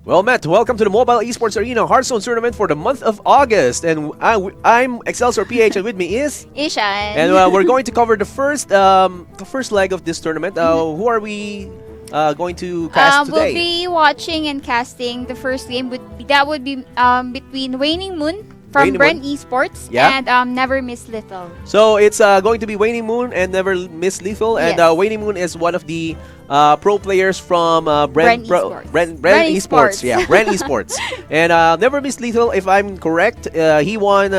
Well, Matt, welcome to the Mobile Esports Arena Hearthstone tournament for the month of August. And I'm Excelsior PH, and with me is Ishan. And we're going to cover the first leg of this tournament. Who are we going to cast today? We'll be watching and casting the first game. Would be between WaningMoon from Esports and NvrMislethal. So it's going to be WaningMoon and NvrMislethal, and WaningMoon is one of the pro players from Brand Esports. Yeah, Brand Esports. And NvrMislethal, if I'm correct, he won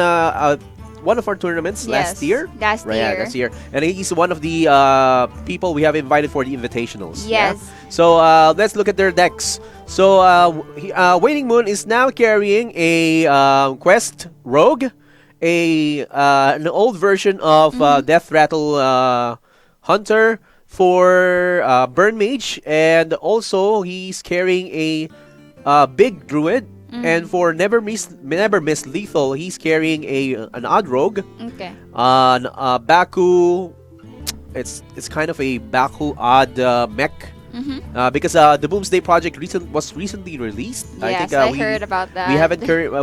one of our tournaments last year. Last year. And he's one of the people we have invited for the invitationals. Yes. Yeah? So let's look at their decks. So WaningMoon is now carrying a Quest Rogue, an old version of Death Rattle Hunter for Burn Mage, and also he's carrying a Big Druid. And for NvrMislethal, he's carrying an Odd Rogue. Okay. Baku, it's kind of a Baku Odd mech. Because the Boomsday project was recently released. Yes, I think, I heard about that.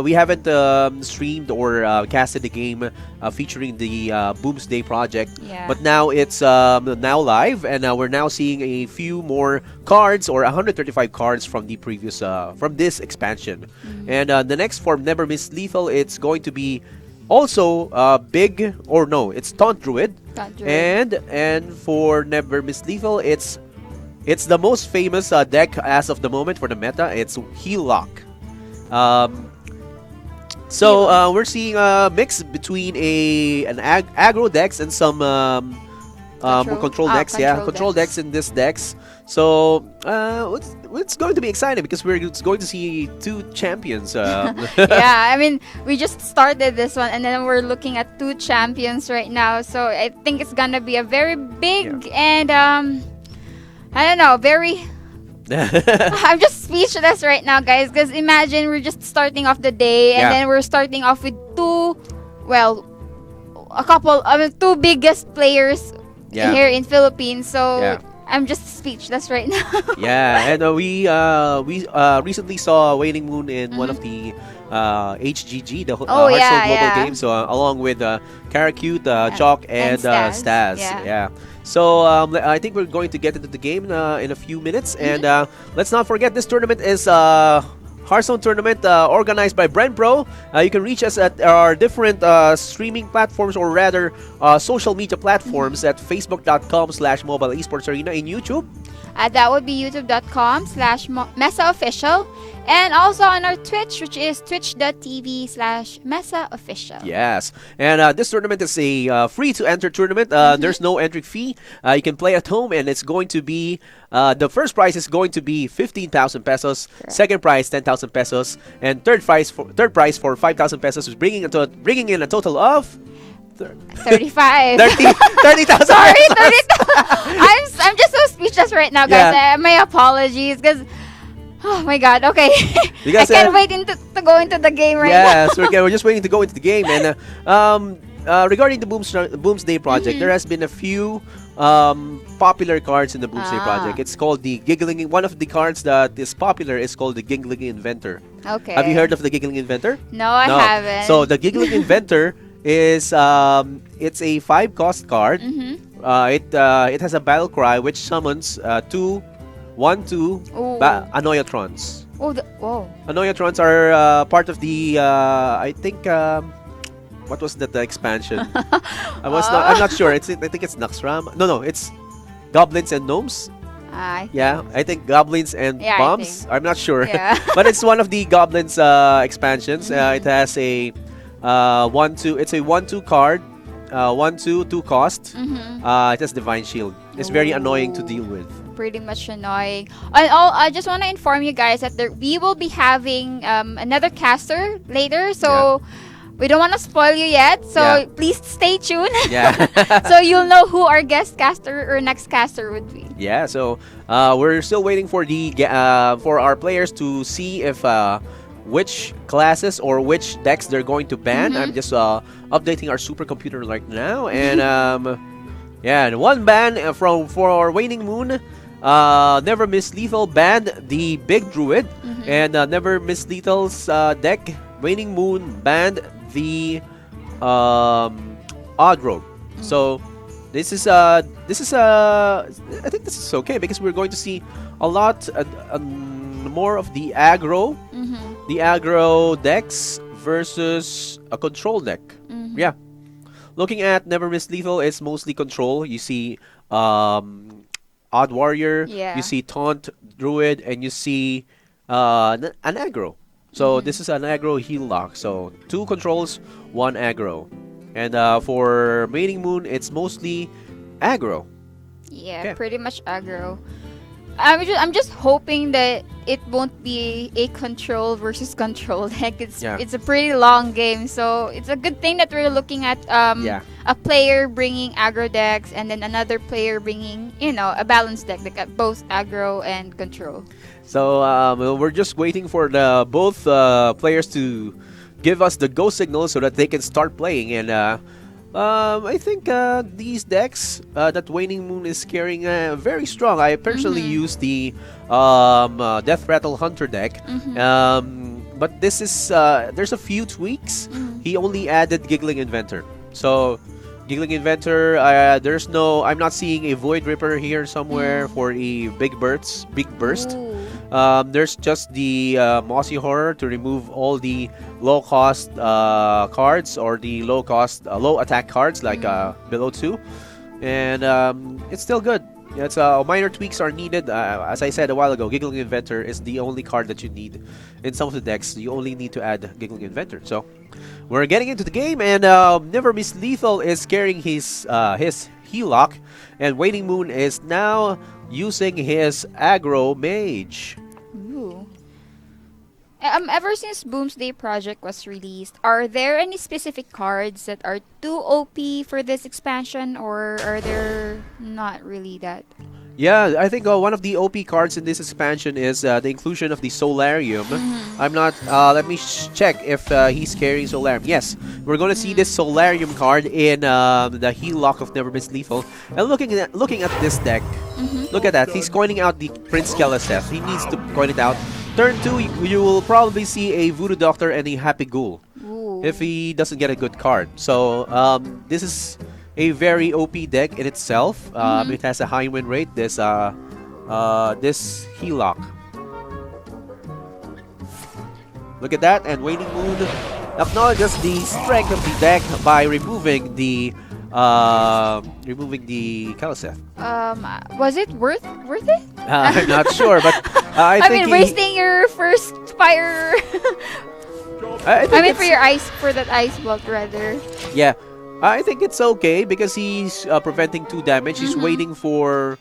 We haven't streamed or casted the game featuring the Boomsday project. Yeah. But now it's now live, and we're now seeing a few more cards, or 135 cards from the previous from this expansion. And the next for NvrMislethal, it's going to be also it's Taunt Druid. And for NvrMislethal, it's the most famous deck as of the moment for the meta. It's Heal Lock. We're seeing a mix between an aggro decks and some more control decks. Control decks in this decks. So it's going to be exciting because we're going to see two champions. Yeah, I mean, we just started this one, and then we're looking at two champions right now. So I think it's gonna be a very big and I don't know, I'm just speechless right now, guys, because imagine we're just starting off the day, and then we're starting off with two biggest players here in Philippines. So I'm just speechless right now. And we recently saw WaningMoon in one of the HGG, the Hearthstone Global Games, along with Karakute, Chalk, and Staz. So I think we're going to get into the game in a few minutes. And let's not forget, this tournament is Hearthstone tournament organized by Brand Pro. You can reach us at our different streaming platforms, or rather social media platforms, at facebook.com/mobile esports arena, in YouTube. That would be youtube.com/MeSA official, and also on our Twitch, which is twitch.tv/MeSA official. Yes, and this tournament is a free to enter tournament. There's no entry fee. You can play at home, and it's going to be the first prize is going to be 15,000 pesos. Correct. Second prize 10,000 pesos, and third prize for 5,000 pesos, is bringing in a total of 35. 30,000. Sorry, 30,000. I'm just so speechless right now, guys. My apologies, because oh my god. Okay, because, I can't wait to go into the game right now. Yes, we're just waiting to go into the game. And regarding the Boomsday project, there has been a few popular cards in the Boomsday project. It's called the Giggling. One of the cards that is popular is called the Giggling Inventor. Okay. Have you heard of the Giggling Inventor? No, I haven't. So the Giggling Inventor is it's a 5-cost card. It has a battle cry which summons 2/1/2 Anoyatrons. Anoyatrons are part of the I think what was that expansion? I'm not sure. I think it's Naxxramas. No, it's Goblins and Gnomes. I think Goblins and Bombs. I'm not sure. But it's one of the Goblins expansions. It has a 1/2. It's a 1/2 card. 1/2, 2 cost. It has Divine Shield. It's very annoying to deal with. Pretty much annoying. I just want to inform you guys that we will be having another caster later. So we don't want to spoil you yet. So please stay tuned. So you'll know who our guest caster or next caster would be. So we're still waiting for for our players to see if which classes or which decks they're going to ban. I'm just updating our supercomputer right now, and and one ban for WaningMoon. NvrMislethal banned the Big Druid. And NvrMislethal's deck, Waning Moon, banned the Odd Rogue. So I think this is okay because we're going to see a lot more of the aggro, decks versus a control deck. Yeah. Looking at NvrMislethal, it's mostly control. You see Odd Warrior, you see Taunt Druid, and you see an aggro. So this is an aggro heal lock. So 2 controls, 1 aggro. And for Waning Moon, it's mostly aggro. Yeah, pretty much aggro. I'm just hoping that it won't be a control versus control deck. It's a pretty long game, so it's a good thing that we're looking at a player bringing aggro decks and then another player bringing a balanced deck like both aggro and control. So we're just waiting for the both players to give us the go signal so that they can start playing. And I think these decks that Waning Moon is carrying very strong. I personally use the Death Rattle Hunter deck, but this is there's a few tweaks. He only added Giggling Inventor, so Giggling Inventor. I'm not seeing a Void Ripper here somewhere for a big burst. There's just the Mossy Horror to remove all the low-cost cards or the low-attack cards like below 2. And it's still good. It's minor tweaks are needed. As I said a while ago, Giggling Inventor is the only card that you need in some of the decks. You only need to add Giggling Inventor. So we're getting into the game, and NvrMislethal is carrying his heal lock, and Waning Moon is now using his aggro mage. Ooh. Ever since Boomsday Project was released, are there any specific cards that are too OP for this expansion, or are there not really that? Yeah, I think one of the OP cards in this expansion is the inclusion of the Solarium. I'm not. Let me check if he's carrying Solarium. Yes, we're going to see this Solarium card in the heal lock of NvrMislethal. And looking at this deck, look at that. He's coining out the Prince Keleseth. He needs to coin it out. Turn 2, you will probably see a Voodoo Doctor and a Happy Ghoul if he doesn't get a good card. So this is a very OP deck in itself. It has a high win rate. This heal lock. Look at that, and Waning Moon acknowledges the strength of the deck by removing the Keleseth. Was it worth it? I'm not sure, but I think wasting your first fire. for that ice block rather. Yeah, I think it's okay because he's preventing 2 damage. He's waiting for.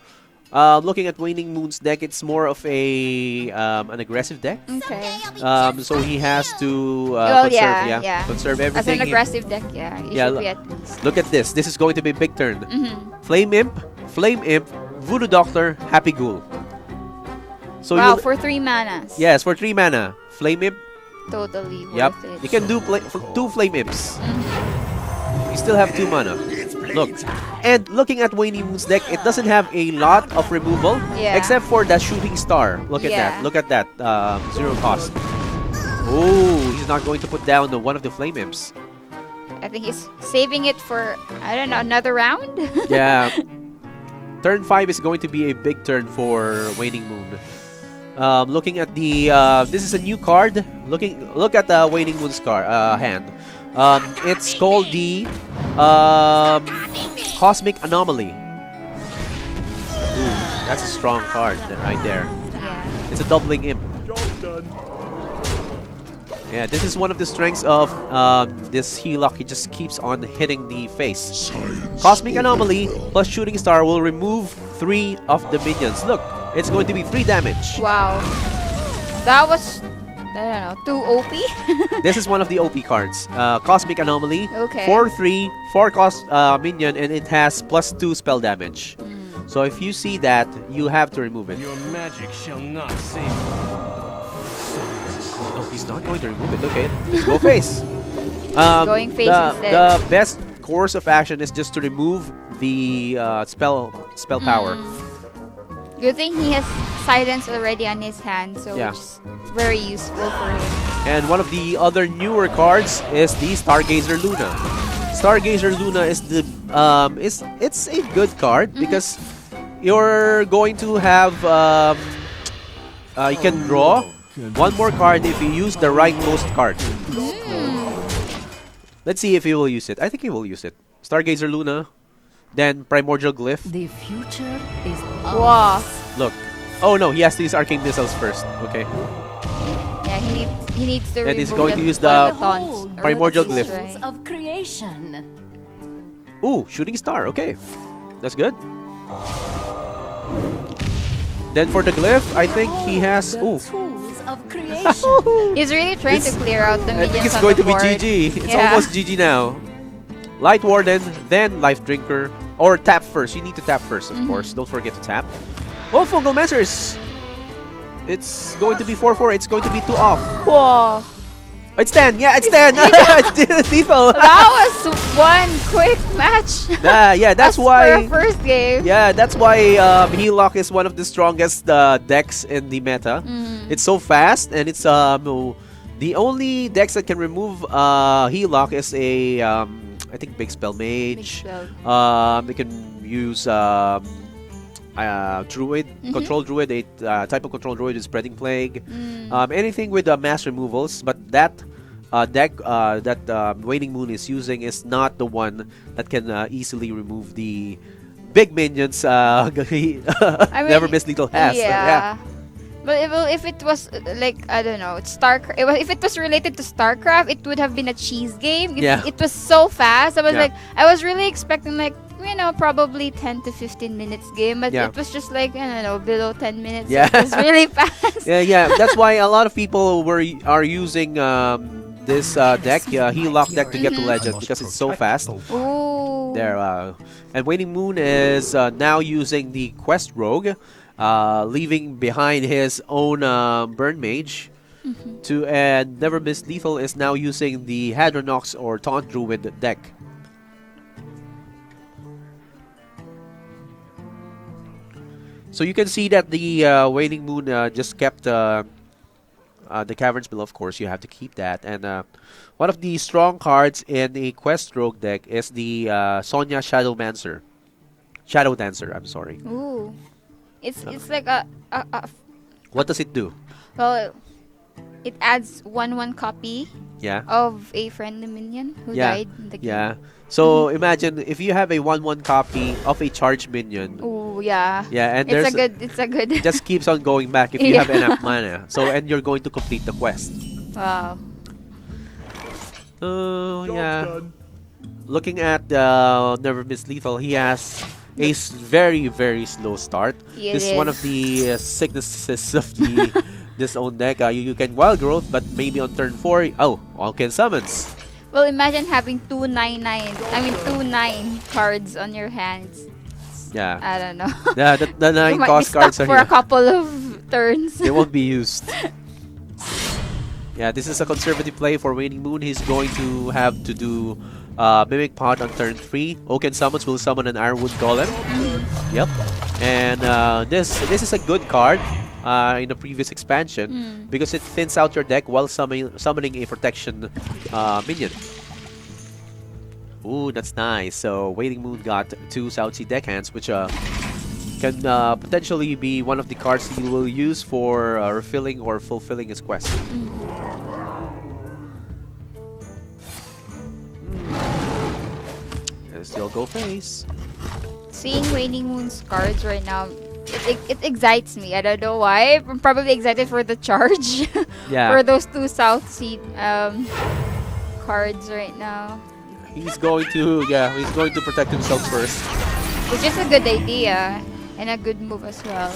Looking at Waning Moon's deck, it's more of an aggressive deck. Okay. So he has to conserve everything. As an aggressive deck, should be at least. Look at this. This is going to be a big turn. Flame Imp, Voodoo Doctor, Happy Ghoul. So for 3 manas. Yes, for 3 mana. Flame Imp. Totally worth it. You can do for 2 Flame Imps. You still have 2 mana. Look, and looking at Waning Moon's deck, it doesn't have a lot of removal except for that Shooting Star. Look at that. Look at that. 0 cost. Oh, he's not going to put down one of the Flame Imps. I think he's saving it for, I don't know, another round? Yeah. Turn 5 is going to be a big turn for Waning Moon. Looking at the this is a new card. Look at the Waning Moon's hand. It's called the Cosmic Anomaly. Ooh, that's a strong card right there. Yeah. It's a doubling imp. Yeah, this is one of the strengths of this heal lock. He just keeps on hitting the face. Cosmic Anomaly plus Shooting Star will remove 3 of the minions. Look, it's going to be 3 damage. Wow. That was, I don't know, too OP? This is one of the OP cards. Cosmic Anomaly. Okay. 4/3, 4 cost minion, and it has +2 spell damage. So if you see that, you have to remove it. Your magic shall not save you. Oh, he's not going to remove it. Okay, let's go face. Going face instead. The best course of action is just to remove the spell power. Good thing he has Silence already on his hand, so Yeah. it's very useful for him. And one of the other newer cards is the Stargazer Luna. Stargazer Luna is the it's a good card because you're going to have you can draw one more card if you use the rightmost card. Let's see if he will use it. I think he will use it. Stargazer Luna, then Primordial Glyph. The future is Wow. Look. Oh no, he has to use Arcane Missiles first. Okay. Yeah, he needs to. And he's remove going to use the taunts. Primordial the Glyph. tools of creation. Ooh, Shooting Star. Okay. That's good. Then for the Glyph, I think he has... The Ooh. tools of creation. He's really trying to clear out the I minions think it's on going the to be board. GG. It's Yeah. almost GG now. Light Warden, then Life Drinker. Or tap first. You need to tap first, of course. Don't forget to tap. Oh, Fungal Messers! It's going to be 4-4. It's going to be 2 off. Whoa. It's 10. Yeah, it's 10. It's lethal. That was one quick match. Yeah, that's For why... a first game. Yeah, that's why Helock is one of the strongest decks in the meta. It's so fast, and it's the only decks that can remove Helock is a I think Big Spell Mage. They can use Druid, Control Druid, a type of Control Druid is Spreading Plague. Anything with mass removals, but that deck that Waning Moon is using is not the one that can easily remove the big minions. NvrMislethal has. Yeah. But if it was like, I don't know, if it was related to StarCraft, it would have been a cheese game. It was so fast. I was really expecting probably 10 to 15 minutes game, but it was just like, I don't know, below 10 minutes. Yeah. It was really fast. Yeah. That's why a lot of people are using this deck, Helock deck, to get to Legend because it's so fast. Ooh. There, and Waning Moon is now using the Quest Rogue, leaving behind his own Burn Mage. And NvrMislethal is now using the Hadronox or Taunt Druid deck. So you can see that the Waning Moon just kept the Caverns Below. Of course, you have to keep that. And one of the strong cards in the Quest Rogue deck is the Sonya Shadow Dancer. I'm sorry. Ooh. It's like a What does it do? well, it adds 1/1 copy Yeah. of a friendly minion who died in the game. Yeah. So imagine if you have a 1/1 copy of a charged minion. Ooh, yeah. Yeah, and It's a good. it just keeps on going back if you Yeah. have enough mana. So and you're going to complete the quest. Wow. Oh yeah. Looking at NvrMislethal, he has a very slow start. This is one of the sicknesses of the this own deck. You can Wild Growth, but maybe on turn 4, all can summons. Well, imagine having 2 9 cards on your hands. Yeah. I don't know. Yeah, the 9 You might cost be cards stuck are for here. a couple of turns. They won't be used. Yeah, this is a conservative play for Waning Moon. He's going to have to do Mimic Pod on turn 3. Oaken Summons will summon an Ironwood Golem. Yep. And this is a good card in the previous expansion because it thins out your deck while summoning a protection minion. Ooh, that's nice. So Waning Moon got 2 South Sea deckhands, which can potentially be one of the cards he will use for refilling or fulfilling his quest. Still go face. Seeing Waning Moon's cards right now, it excites me. I don't know why. I'm probably excited for the charge. Yeah. For those 2 South Sea cards right now. He's going to protect himself first. Which is a good idea and a good move as well.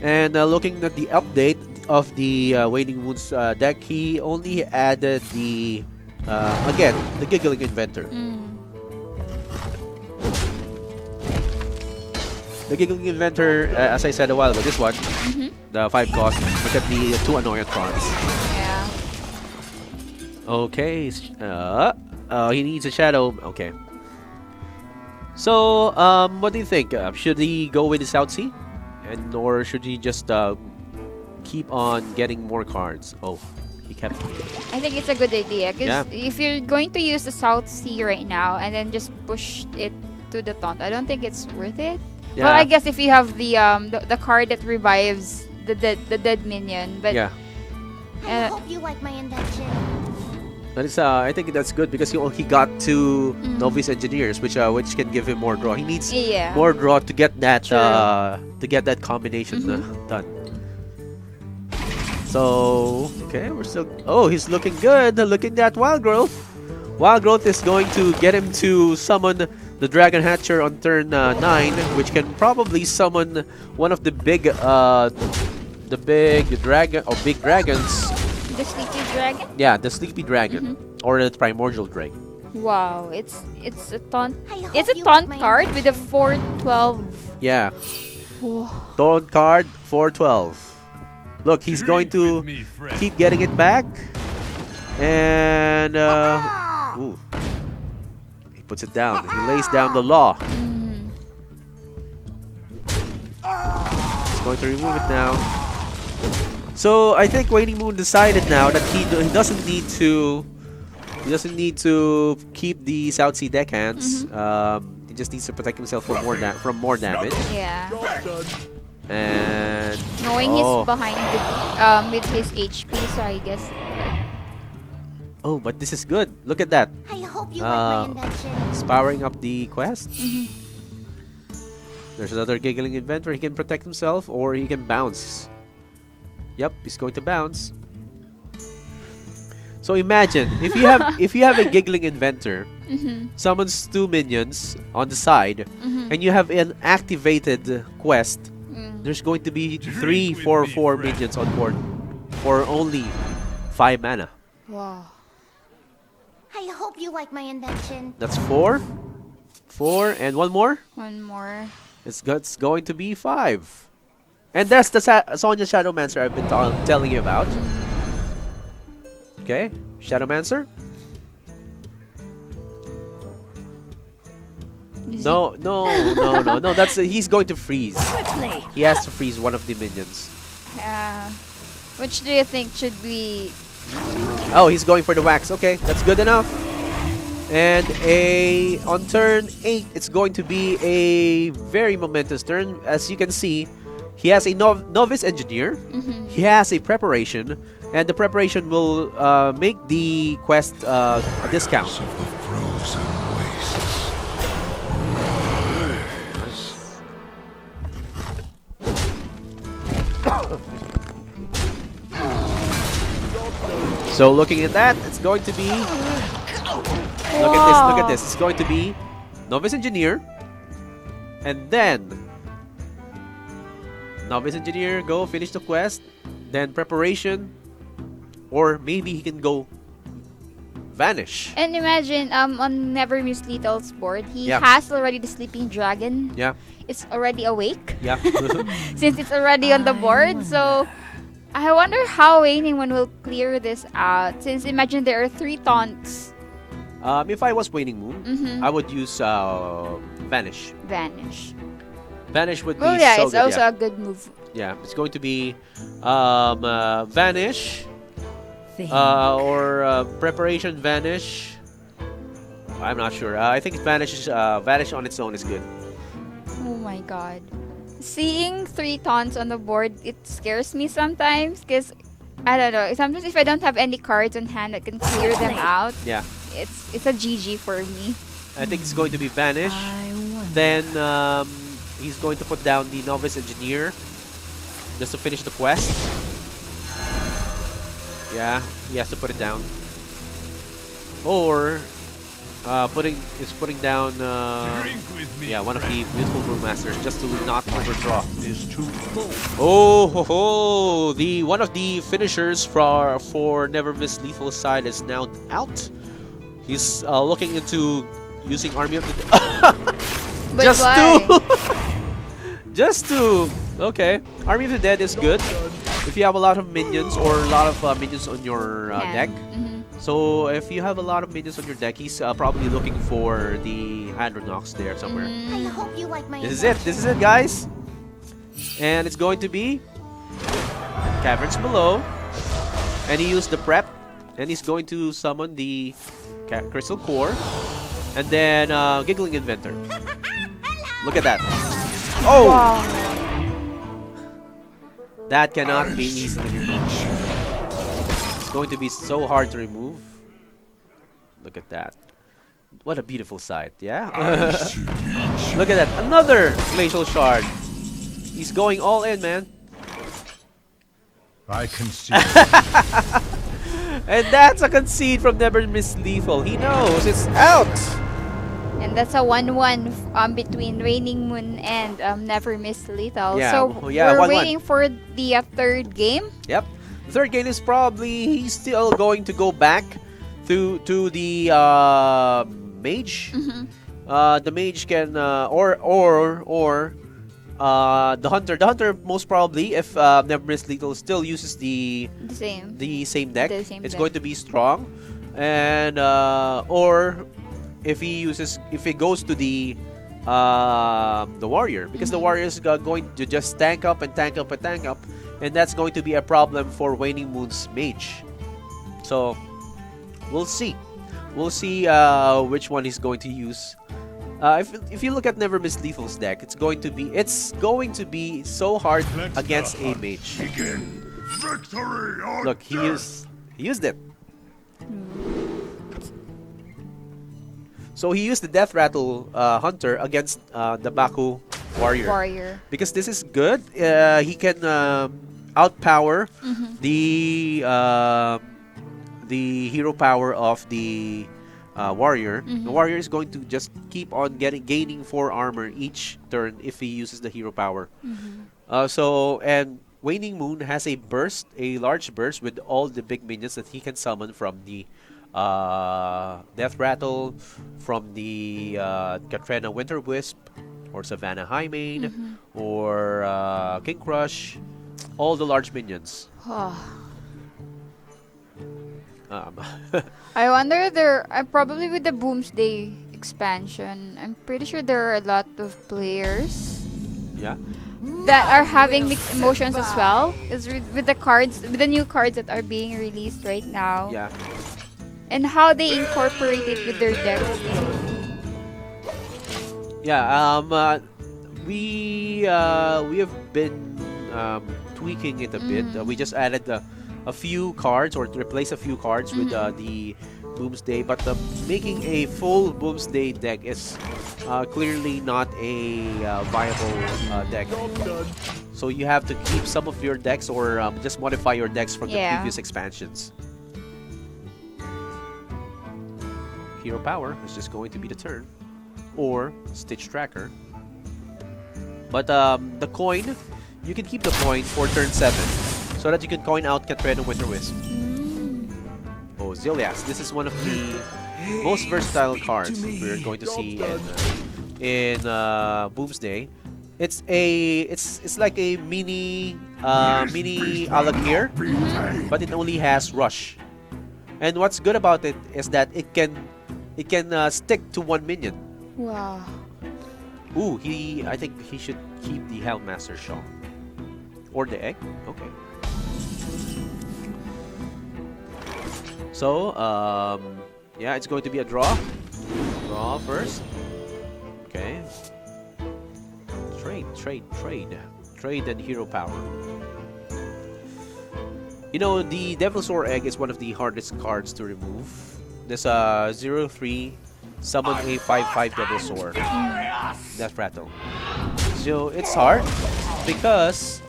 And looking at the update of the Waning Moon's deck, he only added the again the Giggling Inventor. The Giggling Inventor, as I said a while ago, this one, the 5 cost. Look at the 2 Annoyatrons. Yeah. Okay, he needs a shadow. Okay. So, what do you think? Should he go with the South Sea? Or should he just keep on getting more cards? Oh, he kept... I think it's a good idea because Yeah. if you're going to use the South Sea right now and then just push it to the taunt, I don't think it's worth it. Yeah. Well, I guess if you have the card that revives the dead minion, but Yeah. I hope you like my invention. That is, I think that's good because he got two novice engineers, which can give him more draw. He needs yeah. more draw to get that True. combination done. So okay, we're still. Oh, he's looking good. Look at that wild growth. Wild growth is going to get him to summon the Dragon Hatcher on turn 9, which can probably summon one of the big dragon or big dragons. The Sleepy Dragon. Yeah, the Sleepy Dragon or the Primordial Drake. Wow, it's a taunt. I hope It's a you taunt like my card with a 4/12. Yeah, Whoa. taunt card 4/12. Look, he's going to With me, friend. keep getting it back, and ooh, he puts it down. He lays down the law. He's going to remove it now. So I think WaningMoon decided now that he doesn't need to keep the South Sea deckhands. He just needs to protect himself from more damage. Yeah. And Knowing he's behind with his HP, so I guess. oh, but this is good. Look at that. I hope you like my invention. It's powering up the quest. There's another giggling event where he can protect himself or he can bounce. Yep, he's going to bounce. So imagine if you have a giggling inventor, summons 2 minions on the side, and you have an activated quest. There's going to be 3, 4 minions on board for only 5 mana. Wow. I hope you like my invention. That's 4, and one more. One more. It's going to be 5. And that's the Sonya Shadowmancer I've been telling you about. Okay, Shadowmancer. No. That's he's going to freeze. Quickly. He has to freeze one of the minions. Which do you think should be? Oh, he's going for the wax. Okay, that's good enough. And on turn 8, it's going to be a very momentous turn. As you can see, he has a novice engineer. He has a preparation, and the preparation will make the quest a discount. So looking at that, it's going to be... Look at this. It's going to be Novice Engineer. And then... Novice Engineer, go finish the quest. Then Preparation. Or maybe he can go Vanish. And imagine, on NvrMislethal's board, he Yeah. has already the Sleeping Dragon. Yeah. It's already awake. Yeah. Since it's already on the board. So, I wonder how WaningMoon will clear this out. Since imagine there are 3 taunts. If I was WaningMoon, I would use Vanish. Vanish. Vanish would be Well, yeah, so it's good. also Yeah. a good move. Yeah, it's going to be Vanish or Preparation Vanish. I'm not sure. I think Vanish on its own is good. Oh my god. Seeing 3 taunts on the board, it scares me sometimes. Because, I don't know, sometimes if I don't have any cards on hand that can clear them out, Yeah, it's a GG for me. I think it's going to be Vanish. Then he's going to put down the Novice Engineer just to finish the quest. Yeah, he has to put it down. Or putting down one of the beautiful brewmasters just to not overdraw. Is too full. Oh ho ho! The one of the finishers for NvrMislethal side is now out. He's looking into using Army of the But just why? just two. Okay, Army of the Dead is good if you have a lot of minions or a lot of minions on your deck. So if you have a lot of minions on your deck, he's probably looking for the Andronox there somewhere. I hope you like my This is it. This is it, guys. And it's going to be Caverns Below. And he used the prep. And he's going to summon the Crystal Core. And then Giggling Inventor. Look at that. Oh! Wow. That cannot be easily removed. It's going to be so hard to remove. Look at that. What a beautiful sight, yeah? Look at that. Another Glacial Shard. He's going all in, man. I can see. And that's a concede from NvrMislethal. He knows it's out. And that's a 1-1 between WaningMoon and NvrMislethal. Yeah, So yeah, we're 1-1. waiting for the third game. Yep. The third game is probably he's still going to go back to the mage. The mage can or the hunter. The hunter most probably, if NvrMislethal still uses the same deck, it's going to be strong, and or if he goes to the warrior, because the warrior is going to just tank up, and that's going to be a problem for WaningMoon's mage. So we'll see which one he's going to use. If you look at NvrMislethal's deck, it's going to be so hard against a mage. Look, he used it. So he used the Death Rattle Hunter against the Baku Warrior. Because this is good. He can outpower the hero power of the warrior. The warrior is going to just keep on gaining 4 armor each turn if he uses the hero power. And WaningMoon has a large burst with all the big minions that he can summon from the Death Rattle, from the Katrina Winter Wisp, or Savannah Highmane, or King Crush, all the large minions. I wonder probably with the Boomsday expansion, I'm pretty sure there are a lot of players that are having mixed emotions as well. Is with the new cards that are being released right now. Yeah. And how they incorporate it with their decks. Yeah. We have been tweaking it a bit. We just added a few cards, or replace a few cards with the Boomsday, but making a full Boomsday deck is clearly not a viable deck. So you have to keep some of your decks, or just modify your decks from the previous expansions. Hero Power is just going to be the turn, or Stitch Tracker. But the coin, you can keep the coin for turn 7, so that you can coin out Katrina Winter Wisp. Oh, Zilias. This is one of the most versatile cards we're going to see in Boomsday. It's like a mini Alakir, but it only has Rush. And what's good about it is that it can stick to 1 minion. Wow. Ooh, I think he should keep the Hellmaster Shaw. Or the egg? Okay. So, yeah, it's going to be a draw. Draw first. Okay. Trade and hero power. You know, the Devilsaur Egg is one of the hardest cards to remove. There's a 0-3 summon a 5-5 Devilsaur. Death Rattle. So it's hard because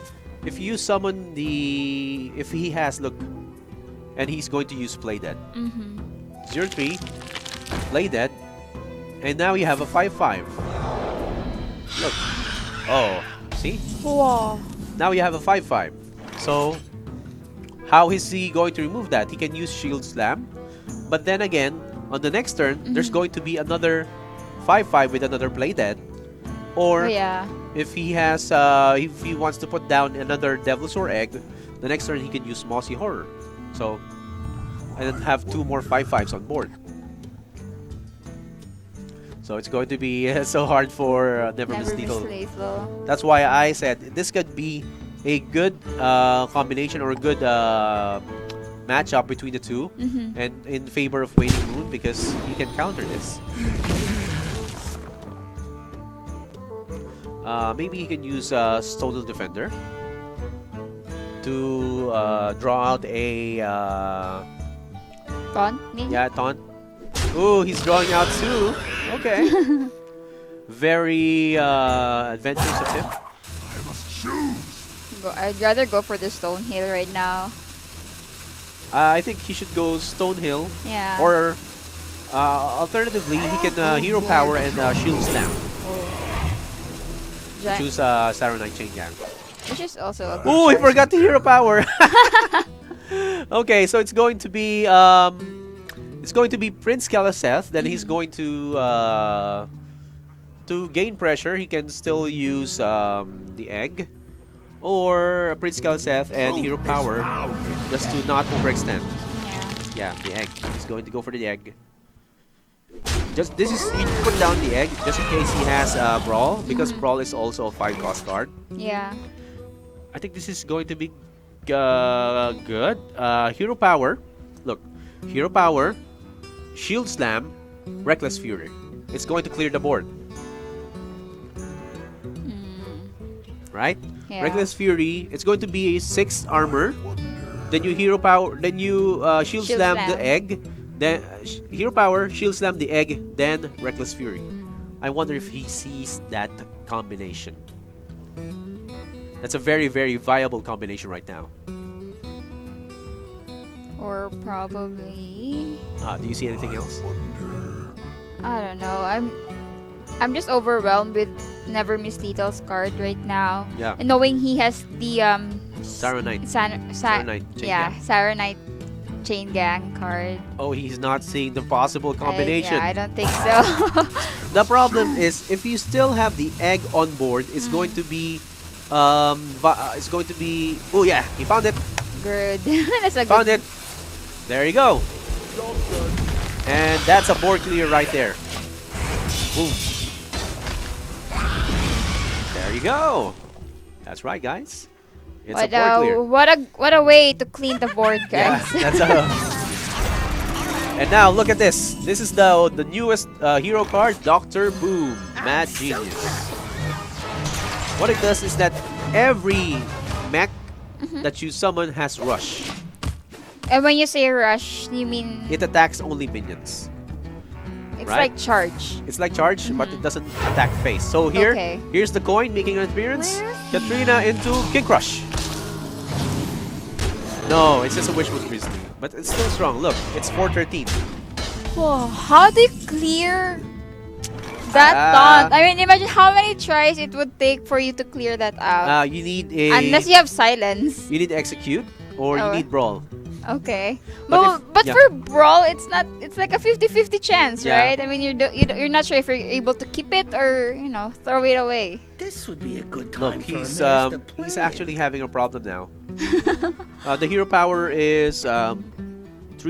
if you summon if he has, look, and he's going to use Play Dead. 0-3, Play Dead, and now you have a 5-5. Look. Oh, see? Wow. Now you have a 5-5. So how is he going to remove that? He can use Shield Slam, but then again, on the next turn, there's going to be another 5-5 with another Play Dead. Or if he has, if he wants to put down another Devilsaur Egg, the next turn he can use Mossy Horror. So and then have 2 more 5/5s on board. So it's going to be so hard for NvrMislethal. That's why I said this could be a good combination or a good matchup between the two, and in favor of WaningMoon because he can counter this. Maybe he can use Total Defender to draw out a Taunt? yeah, taunt. Ooh, he's drawing out 2. Okay. Very adventurous of him. I'd rather go for the Stone Hill right now. I think he should go Stonehill. Yeah. Or alternatively, he can Hero Power and Shield Slam. Choose Saronite Chain Gang. Which is also a good Oh, I choice. forgot the Hero Power. Okay, so it's going to be Prince Kalaseth. Then he's going to gain pressure. He can still use the egg or Prince Kalaseth and Hero Power just to not overextend. Yeah, the egg. He's going to go for the egg. You put down the egg just in case he has Brawl, because Brawl is also a 5-cost card. Yeah. I think this is going to be good. Hero Power. Look, Hero Power, Shield Slam, Reckless Fury. It's going to clear the board. Right? Yeah. Reckless Fury, it's going to be 6 armor. Then you Hero Power, then you Shield Slam the egg. Then Hero Power, Shield Slam the egg, then Reckless Fury. I wonder if he sees that combination. That's a very, very viable combination right now. Or probably... Do you see anything else? I don't know. I'm just overwhelmed with NvrMislethal's card right now. Yeah. And knowing he has the Saronite. Saronite Chain yeah, Gang. Saronite Chain Gang card. Oh, he's not seeing the possible combination. I don't think so. The problem is if you still have the egg on board, it's going to be oh yeah, he found it. Good. That's a Found good. it. There you go. And that's a board clear right there. Boom. There you go. That's right, guys. It's a board clear. What a way to clean the board, Yeah, guys. that's And now look at this. This is the newest hero card, Dr. Boom, Mad Genius. What it does is that every mech that you summon has rush. And when you say rush, you mean It attacks only minions. it's right? like charge. It's like charge, but it doesn't attack face. So here's the coin making an appearance. Katrina into King Crush. No, it's just a wishful reasoning, but it's still strong. Look, it's 413. Whoa, how do you clear that taunt? I mean, imagine how many tries it would take for you to clear that out. You need a Unless you have silence. you need execute or you need brawl. Okay. But But for Brawl, it's not. It's like a 50-50 chance, Yeah. right? I mean, you're not sure if you're able to keep it or throw it away. This would be a good Look, time for he's a master he's plan. actually having a problem now. The hero power is 3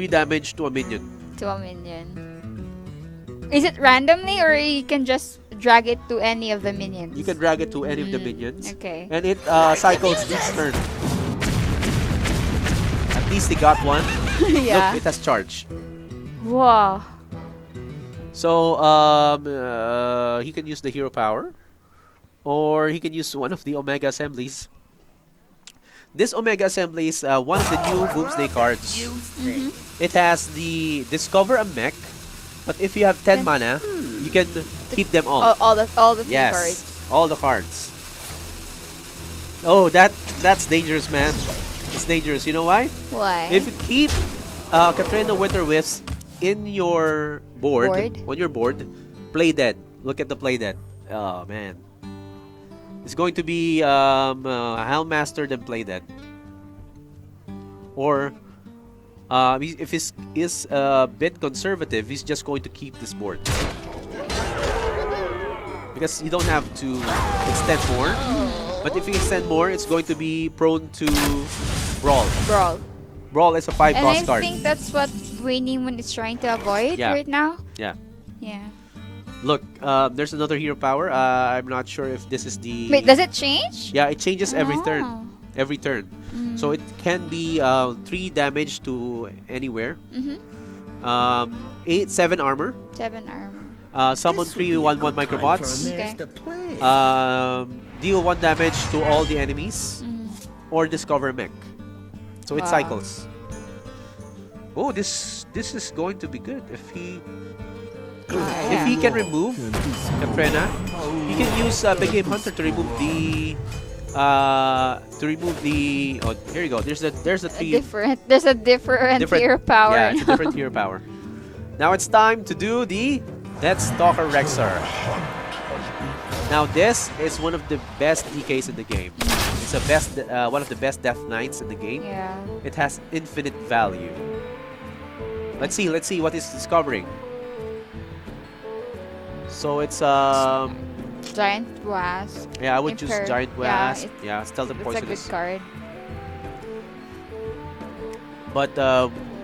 damage to a minion. To a minion. Is it randomly or you can just drag it to any of the minions? You can drag it to any of the minions. Okay. And it cycles each turn. At least he got one. Yeah. Look, it has charge. Wow. So he can use the hero power, or he can use one of the Omega Assemblies. This Omega Assembly is one of the new Boomsday cards. It has the Discover a Mech, but if you have 10 mana, you can keep them all. All the three Yes, cards. all the cards. Oh, that's dangerous, man. It's dangerous. You know why? Why? If you keep Katrina Winter Wisps in your board, on your board, play dead. Look at the play dead. Oh man, it's going to be Helmmaster then play dead. Or if he is a bit conservative, he's just going to keep this board because you don't have to extend more. But if you extend more, it's going to be prone to brawl. Brawl. Brawl is a 5 And cost I card. think that's what WaningMoon is trying to avoid right now. Yeah. Yeah. Look, there's another hero power. I'm not sure if this is the... Wait, does it change? Yeah, it changes every turn. Oh. Every turn. So it can be 3 damage to anywhere. 7 armor. 7 armor. Summon 3 1/1 microbots. Okay. Deal 1 damage to all the enemies. Or discover mech. So it cycles. Oh, this is going to be good if he can remove Katrina. He can use Big Game Hunter to remove the oh, here you go. There's a There's a different hero power. Yeah, it's a different hero power. Now it's time to do the Death Stalker Rexar. Now this is one of the best DKs in the game. It's one of the best Death Knights in the game. Yeah. It has infinite value. Let's see what it's discovering. So it's Giant Wasp. yeah, I would choose Imper- Giant Wasp. Yeah, Stealth and It's a good Poisonous. card. But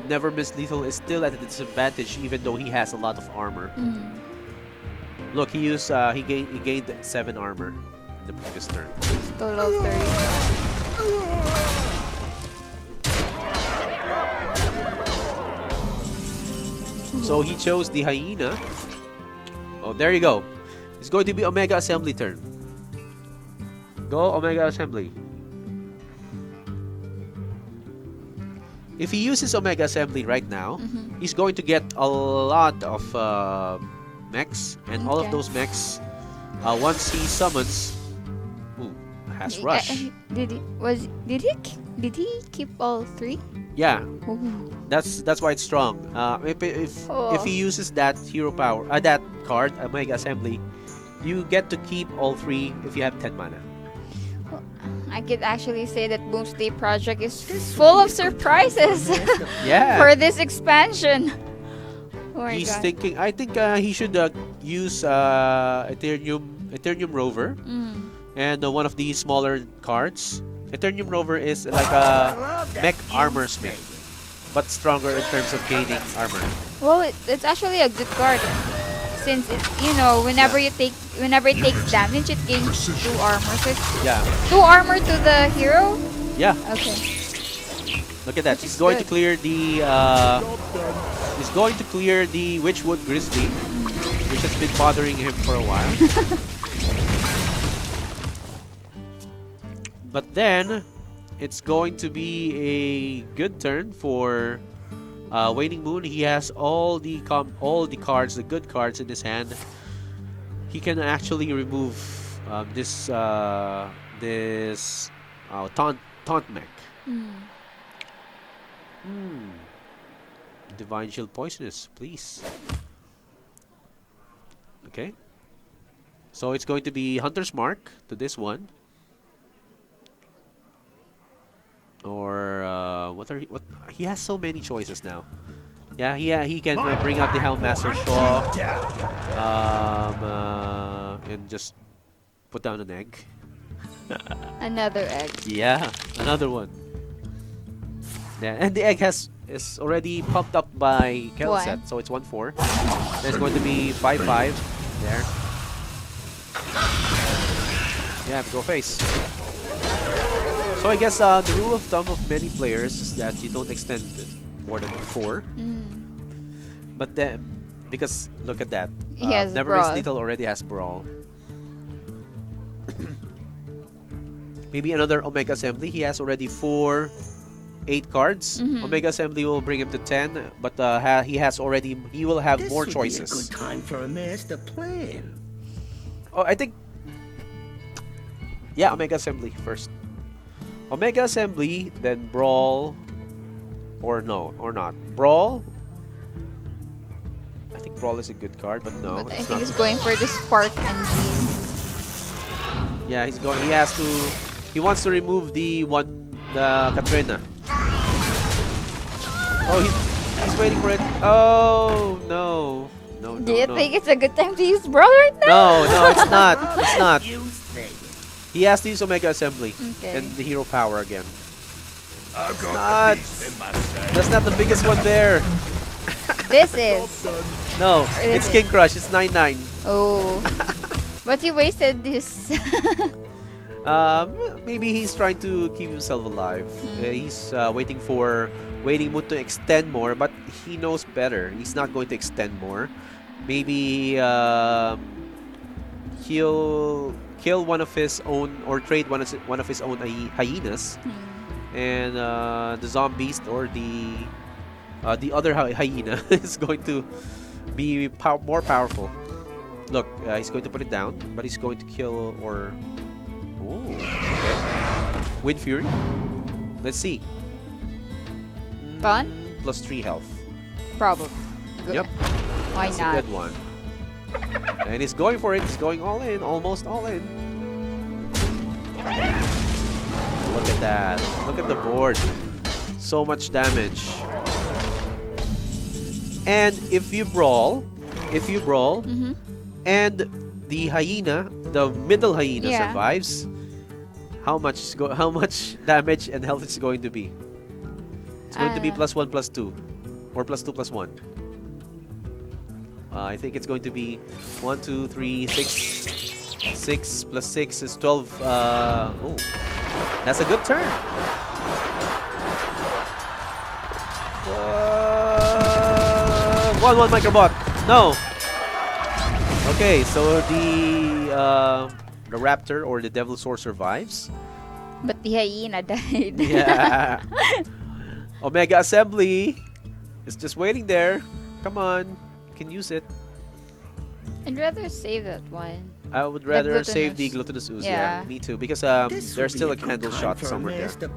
NvrMislethal is still at a disadvantage even though he has a lot of armor. Look, he gained 7 armor the previous turn. Total 30. So he chose the hyena. Oh, there you go. It's going to be Omega Assembly turn. Go Omega Assembly. If he uses Omega Assembly right now, he's going to get a lot of mechs, and all of those mechs, once he summons, has rush. Did he keep all 3? Yeah, Ooh. that's why it's strong. If he uses that hero power, that card, Omega Assembly, you get to keep all 3 if you have 10 mana. I could actually say that Boomsday Project is full of surprises Yeah. for this expansion. Oh my He's God. thinking. I think he should use Eternium Rover and one of the smaller cards. Eternium Rover is like a mech armor smith, but stronger in terms of gaining armor. Well, it's actually a good card since it, whenever it takes damage, it gains 2 armor. So it's Yeah, 2 armor to the hero. yeah. Okay. Look at that. Which He's is going good. to clear the. He's going to clear the Witchwood Grizzly, which has been bothering him for a while. But then, it's going to be a good turn for WaningMoon. He has all the cards, the good cards in his hand. He can actually remove this taunt mech. Divine Shield Poisonous, please. Okay. So it's going to be Hunter's Mark to this one. Or what he has so many choices now. Yeah, he can bring out the Helmmaster Shaw and just put down an egg. Another egg. Yeah, another one. Yeah, and the egg is already pumped up by Kelset, so it's 1/4. There's going to be 5/5 there. Yeah, go face. So I guess the rule of thumb of many players is that you don't extend more than 4. But then, because look at that, He has NvrMislethal already has Brawl. Maybe another Omega Assembly. He has already 8 cards. Omega Assembly will bring him to 10, but he will have more choices. This would be a good time for a master plan. Oh, I think, yeah, Omega Assembly first. Omega Assembly, then Brawl, or not. Brawl. I think Brawl is a good card, but no. But I it's think not. he's going for the Spark Engine. Yeah, he's going. He wants to remove the Katrina. Oh, he's waiting for it. Oh no. Do you think it's a good time to use Brawl right now? No, it's not. It's not. He has to use Omega Assembly Okay. and the hero power again. Not. That's not the biggest one there. This is. No, Or it's is King Crush. It's 9-9. Oh. But he wasted this. Maybe he's trying to keep himself alive. He's waiting for WaningMoon to extend more, but he knows better. He's not going to extend more. Maybe he'll kill one of his own or trade one of his own hyenas, and the zombies or the other hyena is going to be more powerful. Look, he's going to put it down, but he's going to kill or... Oh, okay. Wind Fury. Let's see. Gone? Plus 3 health. Probably. Good. Yep. Why That's not? a good one. And he's going for it. He's going all in. Almost all in. Look at that. Look at the board. So much damage. And if you brawl, and the hyena, the middle hyena survives, how much damage and health is going to be? It's going to be +1 +2, or +2 +1. I think it's going to be 1, 2, 3, 6. 6 + 6 is 12. Oh, that's a good turn. 1-1 microbot. No. Okay, so the raptor or the devil sword survives. But the hyena died. Yeah. Omega Assembly is just waiting there. Come on, you can use it. I'd rather save that one. I would rather save the Gluttonous Ooze. Yeah, me too. Because there's still a candle shot somewhere there.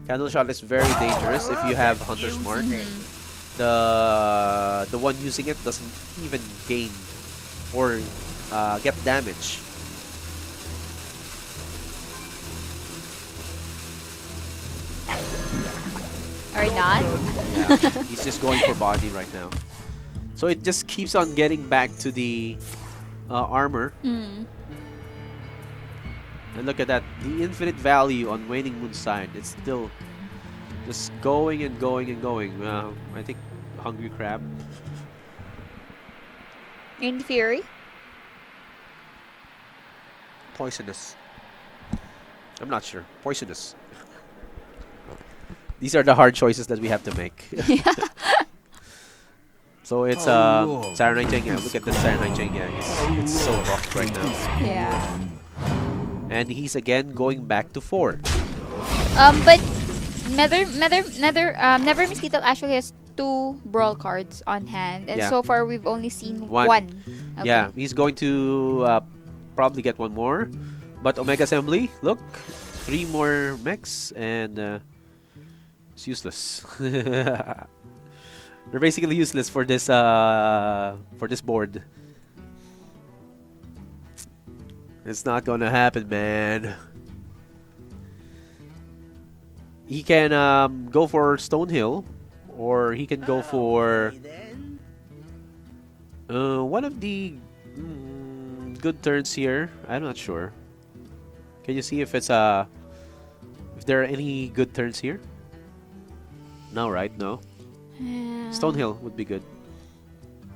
Candle shot is very dangerous if you have Hunter's Mark. The one using it doesn't even gain or get damage. Or not? Yeah, he's just going for body right now. So it just keeps on getting back to the armor. And look at that, the infinite value on WaningMoon's side. It's still just going and going and going. I think Hungry Crab. In Fury? Poisonous. I'm not sure. Poisonous. These are the hard choices that we have to make. So it's Saturday Cheng. Yeah, look at the Saturday Cheng. Yeah, it's so rough right now. Yeah. And he's again going back to 4. But NvrMislethal actually has 2 brawl cards on hand, and so far we've only seen one. Okay. Yeah, he's going to probably get one more. But Omega Assembly, look, 3 more mechs, and it's useless. They're basically useless for this board. It's not gonna happen, man. He can go for Stonehill, or he can go for one of the good turns here. I'm not sure. Can you see if it's if there are any good turns here? No, right? No. Stonehill would be good.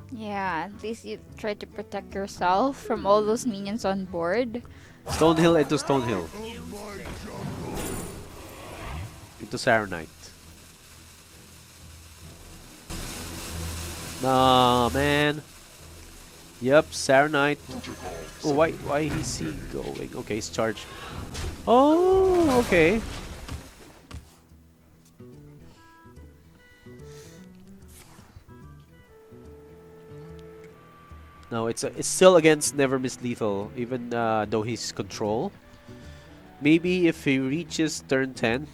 Yeah, at least you try to protect yourself from all those minions on board. Stonehill into Stonehill. Into Saronite. Nah, man. Yep, Saronite. Oh, why is he going? Okay, he's charged. Oh, okay. No, it's still against NvrMislethal, even though he's control. Maybe if he reaches turn 10,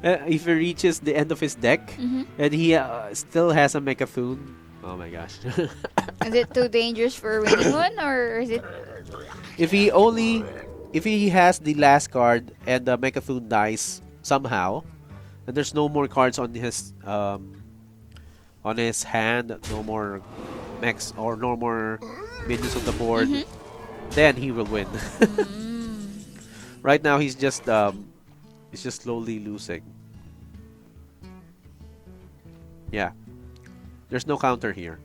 if he reaches the end of his deck, and he still has a Mechathune. Oh my gosh. Is it too dangerous for WaningMoon, or is it? If he has the last card and the Mechathune dies somehow, and there's no more cards on his hand, no more mechs or no more minions on the board, then he will win. Right now he's just He's just slowly losing. Yeah. There's no counter here.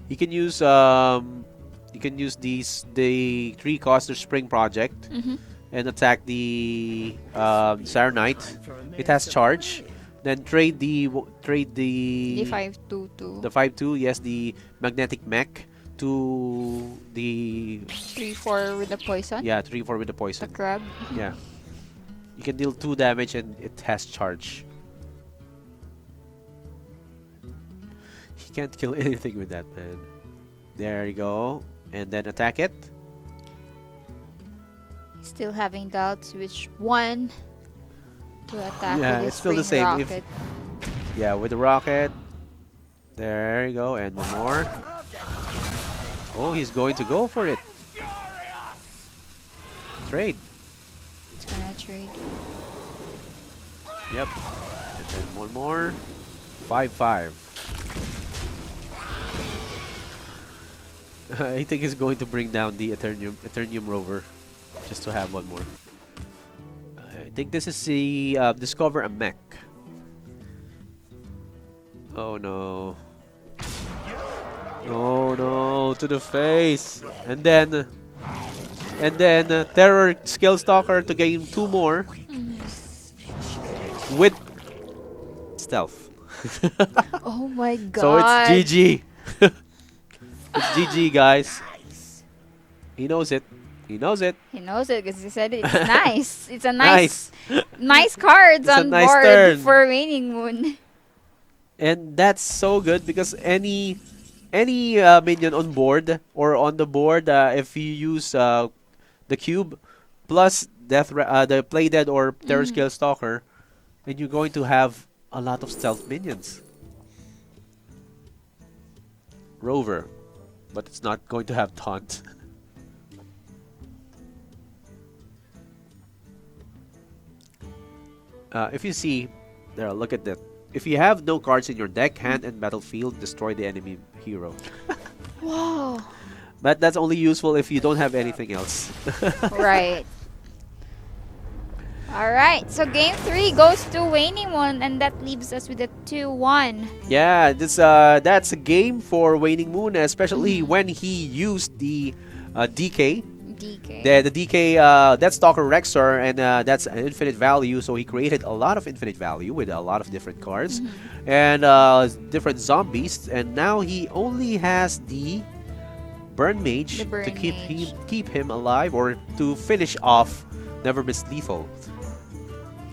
He can use the 3-coster Spring Project and attack the Sarah Knight. It has charge. Then trade the 5/2/2. the 5/2, yes, the magnetic mech to the 3/4 with the poison. yeah 3/4 with the The poison. crab. Yeah, you can deal 2 damage and it has charge. He can't kill anything with that, man. There you go, and then attack it. Still having doubts which one to attack. Yeah, with it's still the spring same. If- rocket. Yeah, with the rocket. There you go, and one more. Oh, he's going to go for it. Trade. It's gonna trade. Yep. And then one more. 5/5. I think he's going to bring down the Eternium Rover just to have one more. I think this is the discover a mech. Oh no. Oh no, to the face. And then Terror Skill Stalker to gain 2 more with stealth. Oh my god. So it's GG. It's GG, guys. He knows it. He knows it. He knows it because he said it's nice. It's a nice cards It's a on nice board turn. for Waning And that's so good because any minion on board or on the board, if you use the cube plus the Play Dead or Terror Scale Stalker, then you're going to have a lot of stealth minions. Rover, but it's not going to have taunt. If you see, there, look at that. If you have no cards in your deck, hand and battlefield, destroy the enemy hero. Wow. But that's only useful if you don't have anything else. Right. Alright, so game 3 goes to WaningMoon, and that leaves us with a 2-1. Yeah, that's a game for WaningMoon, especially when he used the DK. The DK, that's Stalker Rexar, and that's an infinite value, so he created a lot of infinite value with a lot of different cards and different zombies, and now he only has the Burn Mage to keep him alive or to finish off NvrMislethal.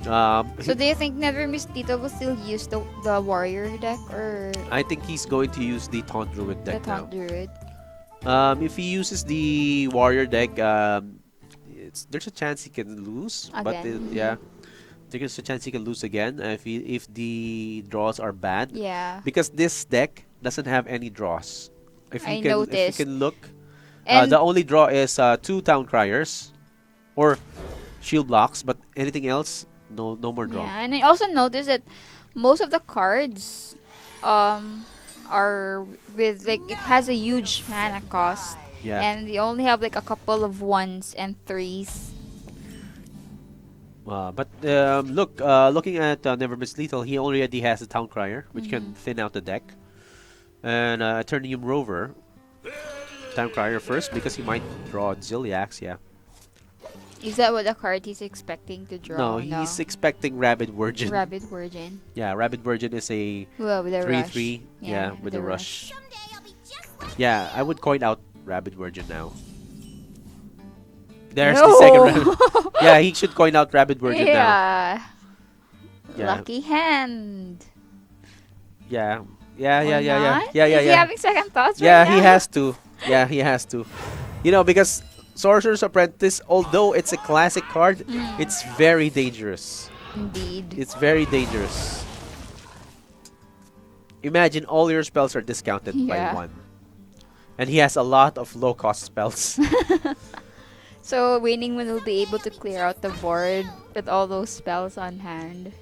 So do you think NvrMislethal will still use the warrior deck, or I think he's going to use the Taunt Druid deck the Taunt Druid? If he uses the warrior deck, there's a chance he can lose. Again. But yeah, there's a chance he can lose again if the draws are bad. Yeah. Because this deck doesn't have any draws. If you noticed. can look, And the only draw is 2 Town Criers or shield blocks, but anything else, no more draw. yeah, and I also noticed that most of the cards are with, like, it has a huge mana cost. Yeah. And they only have like a couple of 1s and 3s. But looking at NvrMislethal, he already has a Town Crier, which can thin out the deck. And Eternium Rover. Town Crier first, because he might draw Ziliax, yeah. Is that what the card he's expecting to draw? No, he's expecting Rabid Virgin. Rabid Virgin. Yeah, Rabid Virgin is a Well, with a 3/3. rush. Yeah, with the a rush. Someday I'll be just like Yeah, I would coin out Rabid Virgin now. There's No. the second Rabid. Yeah, he should coin out Rabid Virgin now. Yeah. Yeah. Lucky hand. Yeah. Or not? Yeah, Is he having second thoughts Yeah, right he now? has to. Yeah, he has to. You know, because Sorcerer's Apprentice, although it's a classic card, it's very dangerous. Indeed. It's very dangerous. Imagine all your spells are discounted by Yeah. 1. And he has a lot of low-cost spells. So WaningMoon will be able to clear out the board with all those spells on hand.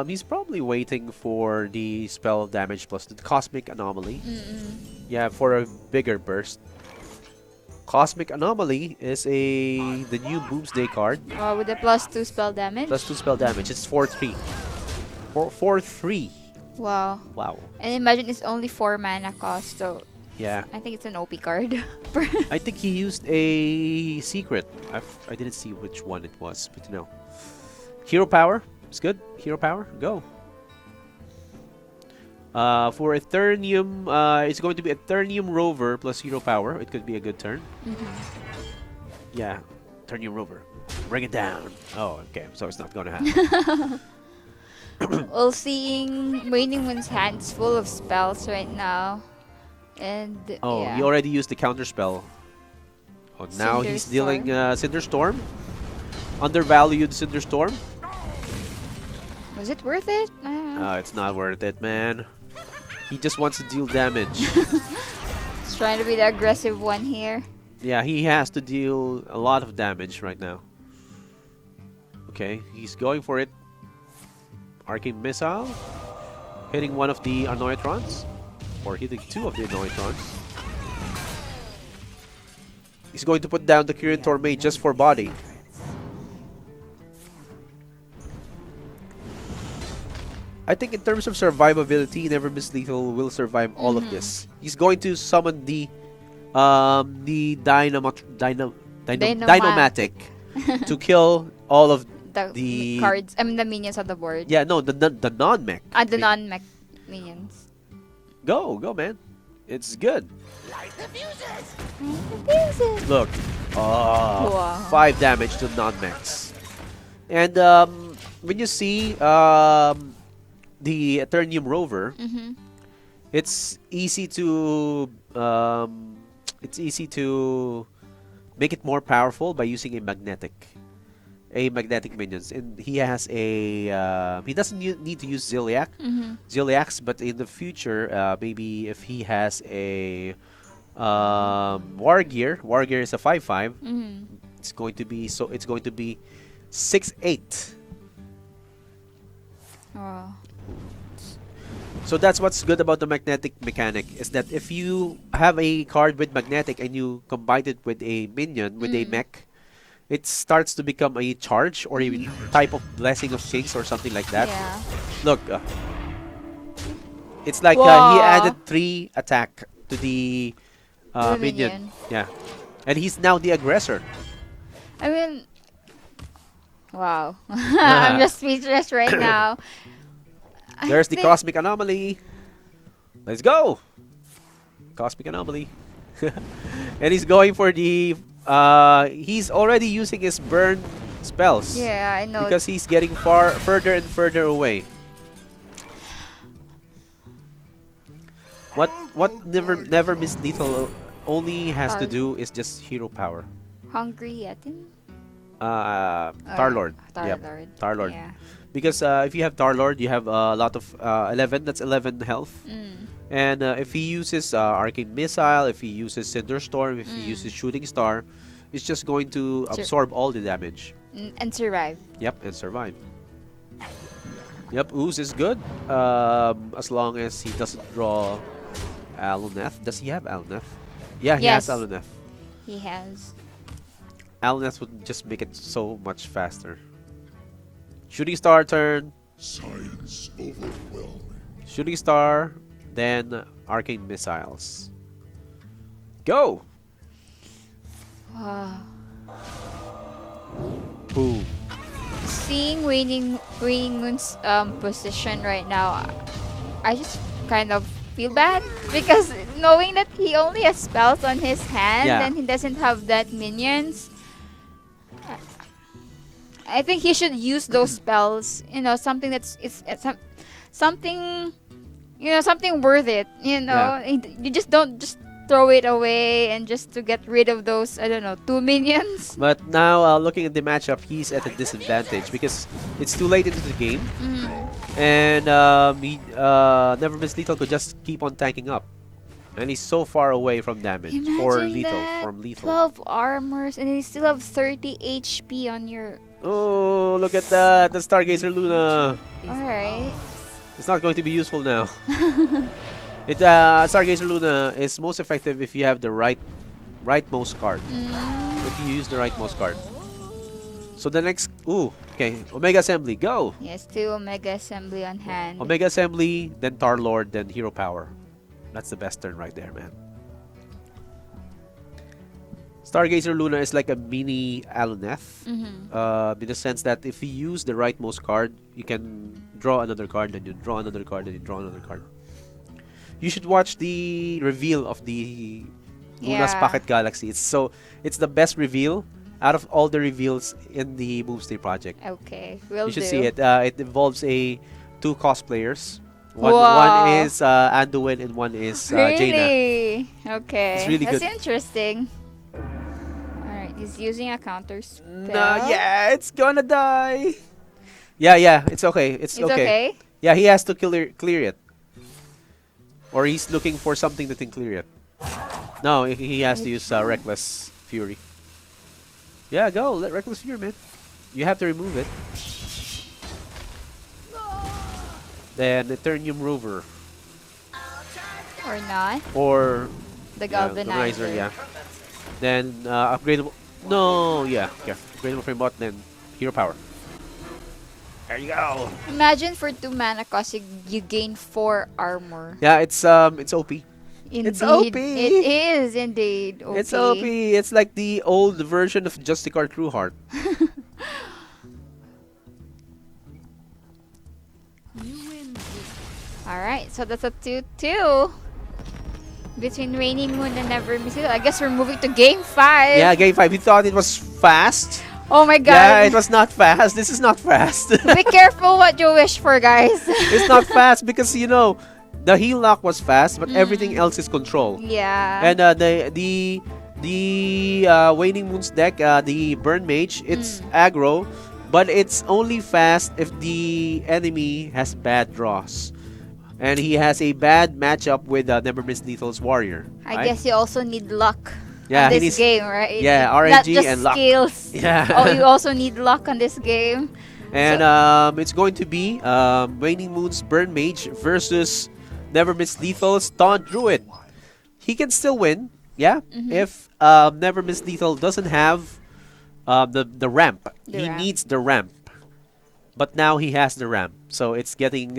He's probably waiting for the spell damage plus the Cosmic Anomaly. Yeah, for a bigger burst. Cosmic Anomaly is the new Boomsday card. With the +2 spell damage. +2 spell damage. It's 4/3. 4/3. Wow. Wow. And imagine it's only 4 mana cost, so Yeah. I think it's an OP card. I think he used a secret. I didn't see which one it was, but no. Hero Power. It's good. Hero Power. Go. For Eternium, it's going to be Eternium Rover plus Hero Power. It could be a good turn. Yeah. Eternium Rover. Bring it down. Oh, okay. So it's not going to happen. Well, seeing WaningMoon's hands full of spells right now. And Oh, yeah. he already used the counter spell. Oh, now he's dealing Cinderstorm. Undervalued Cinderstorm. Was it worth it? It's not worth it, man. He just wants to deal damage. He's trying to be the aggressive one here. Yeah, he has to deal a lot of damage right now. Okay, he's going for it. Arcane Missile. Hitting one of the Annoyatrons. Or hitting 2 of the Annoyatrons. He's going to put down the Current Tormate just for body. I think in terms of survivability, NvrMislethal will survive all of this. He's going to summon the Dynomatic to kill all of the cards. I mean the minions on the board. Yeah, no, the non-mech. The non-mech minions. Go, man. It's good. Light the fuses! Look. Oh, Wow. 5 damage to non-mechs. And when you see the Eternium Rover, it's easy to make it more powerful by using a magnetic minions. And he has a he doesn't need to use Ziliax, but in the future, maybe if he has a War Gear is a 5/5. It's going to be 6/8. Oh. So that's what's good about the magnetic mechanic, is that if you have a card with magnetic and you combine it with a minion, with a mech, it starts to become a charge or a type of Blessing of Kings or something like that. Yeah. Look, it's like he added 3 attack to the minion. Yeah, and he's now the aggressor. I mean, wow. I'm just speechless right now. There's the Cosmic Anomaly. Let's go! Cosmic Anomaly. And he's going for the... he's already using his burn spells. Yeah, I know. Because he's getting further and further away. What NvrMislethal only has to do is just hero power. Hungry Yetin? Tarlord. Yep. Tarlord. Yeah. Because if you have Tarlord, you have a lot of 11. That's 11 health. And if he uses Arcane Missile, if he uses Cinderstorm, if he uses Shooting Star, it's just going to absorb all the damage. And survive. Yep, and survive. Yep, Ooze is good. As long as he doesn't draw Aluneth. Does he have Aluneth? Yeah, he has Aluneth. He has. Aluneth would just make it so much faster. Shooting Star turn. Science overwhelming. Shooting Star, then Arcane Missiles. Go! Wow. Boom. Seeing WaningMoon's position right now, I just kind of feel bad because knowing that he only has spells on his hand and he doesn't have that minions. I think he should use those spells. You know, something that's something. You know, something worth it. You know, you just don't just throw it away and just to get rid of those, I don't know, 2 minions. But now, looking at the matchup, he's at a disadvantage because it's too late into the game, and NvrMislethal could just keep on tanking up, and he's so far away from damage or lethal. From lethal. 12 armors and you still have 30 HP on your. Oh, look at that! The Stargazer Luna. All right. It's not going to be useful now. Stargazer Luna is most effective if you have the right rightmost card. If you use the rightmost card. So the next, okay, Omega Assembly, go! Yes, 2 Omega Assembly on hand. Omega Assembly, then Tar Lord, then Hero Power. That's the best turn right there, man. Stargazer Luna is like a mini Aluneth. In the sense that if you use the rightmost card, you can draw another card, then you draw another card, then you draw another card. You should watch the reveal of the Luna's Pocket Galaxy. It's the best reveal out of all the reveals in the Boomstay project. Okay, will You should do. see it. It involves two cosplayers. One is Anduin and one is Jaina. Really? Okay. It's really That's good. interesting. Alright, he's using a counter spell. No, yeah, it's gonna die. Yeah, it's okay. It's okay. Yeah, he has to clear it. Or he's looking for something that can clear it. No, he has to use Reckless Fury. Yeah, go. Let Reckless Fury, man. You have to remove it. Then Eternium Rover. Or not. Or The Galvanizer. yeah. Then upgradable. No, yeah. Upgradable frame bot, then Hero Power. There you go. Imagine for 2 mana cost, you gain 4 armor. Yeah, it's OP. Indeed. It's OP. It is indeed OP. It's OP. It's like the old version of Justicar True Heart. Alright, so that's a 2-2 between WaningMoon and NvrMislethal. I guess we're moving to game 5. Yeah, game 5. You thought it was fast? Oh my god. Yeah, it was not fast. This is not fast. Be careful what you wish for, guys. It's not fast because, the heal lock was fast, but everything else is control. Yeah. And the WaningMoon's deck, the Burn Mage, it's aggro, but it's only fast if the enemy has bad draws. And he has a bad matchup with NvrMislethal's Warrior. I guess you also need luck Yeah, on he this needs- game, right? yeah, Not RNG just and luck. skills. Yeah. Oh, you also need luck on this game. And it's going to be WaningMoon's Burn Mage versus NvrMislethal's Taunt Druid. He can still win, yeah, if NvrMislethal doesn't have the ramp. The he ramp. needs the ramp. But now he has the ramp, so it's getting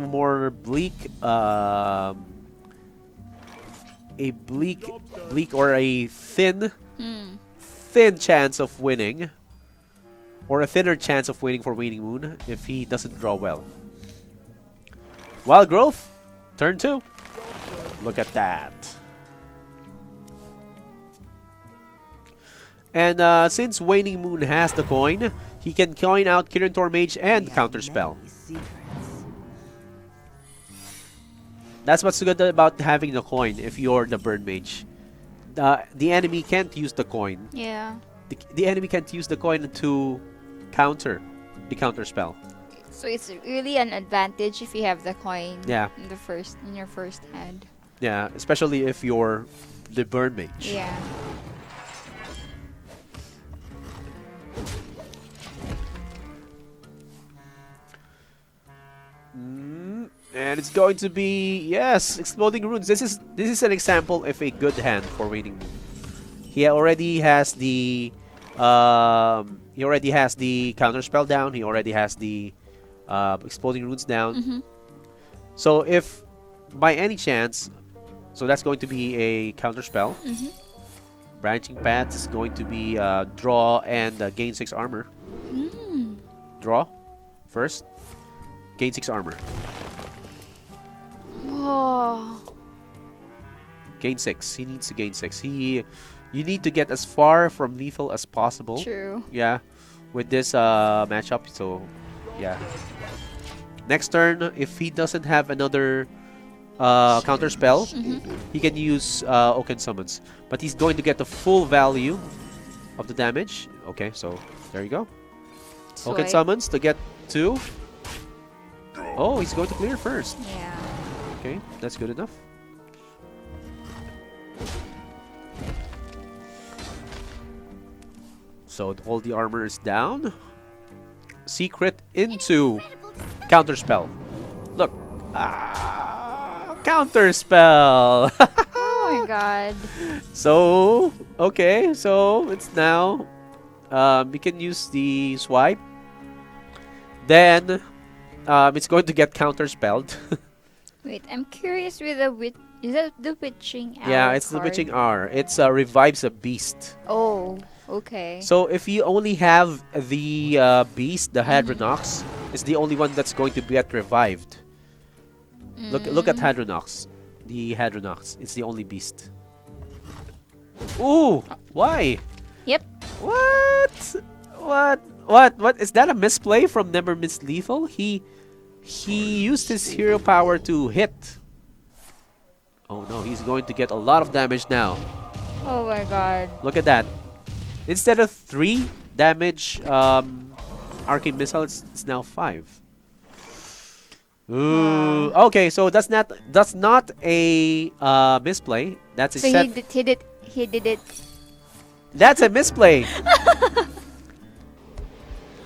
more bleak. A bleak or a thin chance of winning, or a thinner chance of winning for WaningMoon if he doesn't draw well. Wild Growth, turn 2. Look at that. And since WaningMoon has the coin, he can coin out Kirin Mage and Counterspell. That's what's good about having the coin if you're the Burn Mage. The enemy can't use the coin. Yeah. The enemy can't use the coin to counter the Counterspell. So it's really an advantage if you have the coin Yeah. in your first hand. Yeah, especially if you're the Burn Mage. Yeah. And it's going to be, yes, Exploding Runes. This is an example of a good hand for WaningMoon. He already has the Counterspell down. He already has the Exploding Runes down. So if by any chance, so that's going to be a Counterspell. Branching Paths is going to be draw and gain 6 armor. Draw first, gain 6 armor. Oh. Gain 6. He needs to gain 6. You need to get as far from lethal as possible. True. Yeah, with this matchup. So, yeah. Next turn, if he doesn't have another counter spell, he can use Oaken Summons. But he's going to get the full value of the damage. Okay, so there you go. Oaken Summons to get 2. Oh, he's going to clear first. Yeah. Okay, that's good enough. So all the armor is down. Secret into Counterspell. Look. Counterspell! Oh my god. So, okay. So, it's now... we can use the swipe. Then, it's going to get counterspelled. Wait, I'm curious with the is that the witching hour? Yeah, it's the witching hour. It's revives a beast. Oh, okay. So if you only have the beast, the Hadronox, it's the only one that's going to get revived. Look at Hadronox. The Hadronox. It's the only beast. Ooh, why? Yep. What? Is that a misplay from NvrMislethal? He used his hero power to hit. Oh no, he's going to get a lot of damage now. Oh my god. Look at that. Instead of 3 damage arcane missile, it's now 5. Ooh. Okay, so that's not a misplay. That's a So set. he did it. That's a misplay.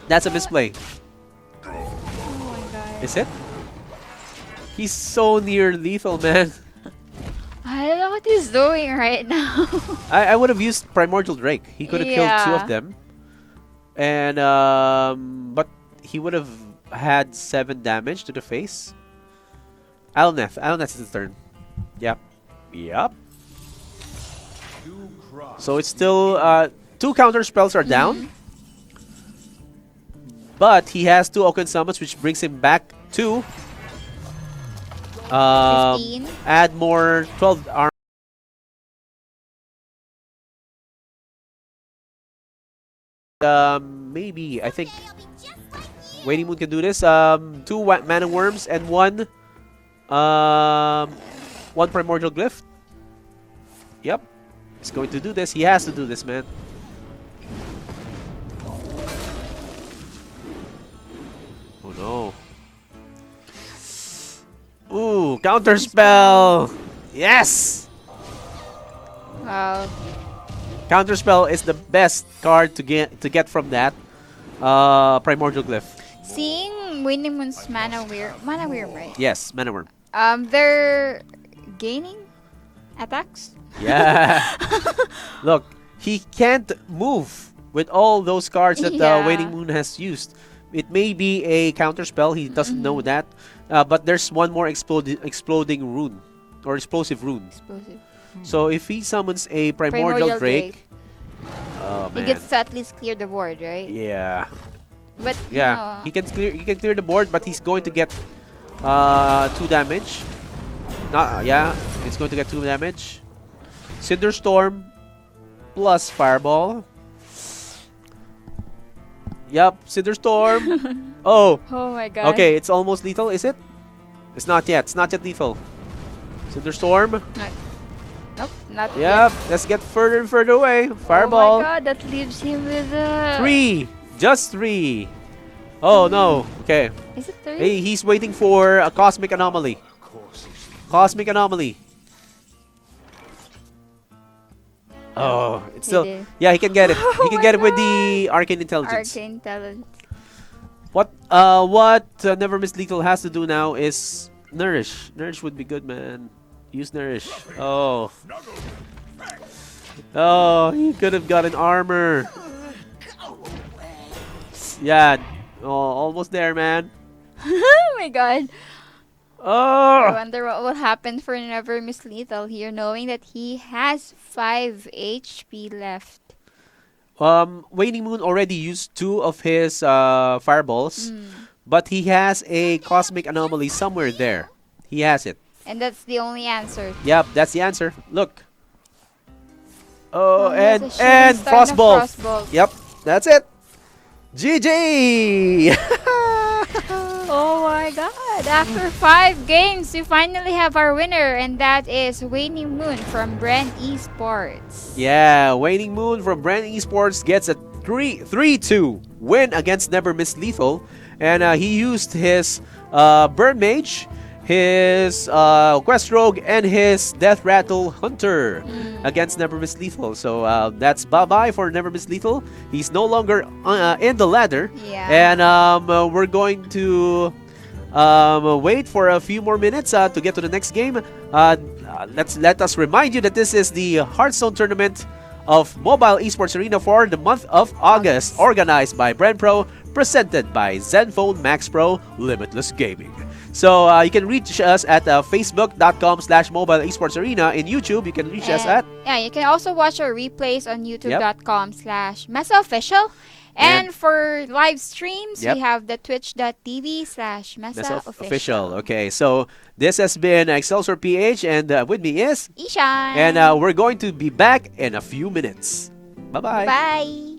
That's a misplay. Oh my god. Is it? He's so near lethal, man. I don't know what he's doing right now. I would have used Primordial Drake. He could have killed 2 of them. And but he would have had 7 damage to the face. Alneth is his turn. Yep. So it's still 2 counter spells are down. But he has 2 Oaken Summons, which brings him back to 15. Add more 12 armor. Maybe I think WaningMoon can do this. 2 mana worms and 1 primordial glyph. Yep, he's going to do this. He has to do this, man. Oh no. Ooh, counter spell. Yes. Wow. Counterspell is the best card to get from that primordial glyph. Seeing WaningMoon's mana worm, right? Yes, mana worm. They're gaining attacks. Yeah. Look, he can't move with all those cards that WaningMoon has used. It may be a counterspell. He doesn't know that. But there's one more exploding rune or explosive rune. So if he summons a primordial Drake, oh man, he gets to at least clear the board, right? Yeah. But yeah, he can clear the board, but he's going to get 2 damage. Yeah, it's going to get 2 damage. Cinderstorm plus Fireball. Yep, Cinderstorm. Oh. Oh my god. Okay, it's almost lethal, is it? It's not yet. It's not yet lethal. Cinderstorm. Nope, not yep, let's get further and further away. Fireball. Oh my god, that leaves him with 3. Just 3. Oh no. Okay. Is it 3? Hey, he's waiting for a Cosmic Anomaly. Cosmic Anomaly. Oh, it's still... Yeah, he can get it. He can get it with the Arcane Intelligence. Arcane Intelligence. What NvrMislethal has to do now is Nourish. Nourish would be good, man. Use Nourish. Oh. Oh, he could have gotten armor. Yeah. Oh, almost there, man. Oh my god. Oh. I wonder what will happen for NvrMislethal here, knowing that he has 5 HP left. WaningMoon already used 2 of his fireballs, but he has a Cosmic Anomaly somewhere there. He has it. And that's the only answer. Yep, that's the answer. Look. Oh, and Frostbolt. Yep, that's it. GG! Oh my god. After 5 games, we finally have our winner, and that is WaningMoon from Brand Esports. Yeah, WaningMoon from Brand Esports gets a 3-2 win against NvrMislethal. And he used his Burn Mage, his Quest Rogue, and his Death Rattle Hunter against NvrMislethal. So that's bye-bye for NvrMislethal. He's no longer in the ladder. Yeah. And we're going to wait for a few more minutes to get to the next game. let us remind you that this is the Hearthstone tournament of Mobile Esports Arena for the month of August, organized by BrandPro, presented by Zenfone Max Pro Limitless Gaming. So you can reach us at facebook.com/Mobile Esports Arena. In YouTube, you can reach us at... Yeah, you can also watch our replays on youtube.com/MeSA Official. And for live streams, we have the twitch.tv/MeSA Official. Okay, so this has been Excelsior PH, and with me is... Ishan. And we're going to be back in a few minutes. Bye-bye. Bye.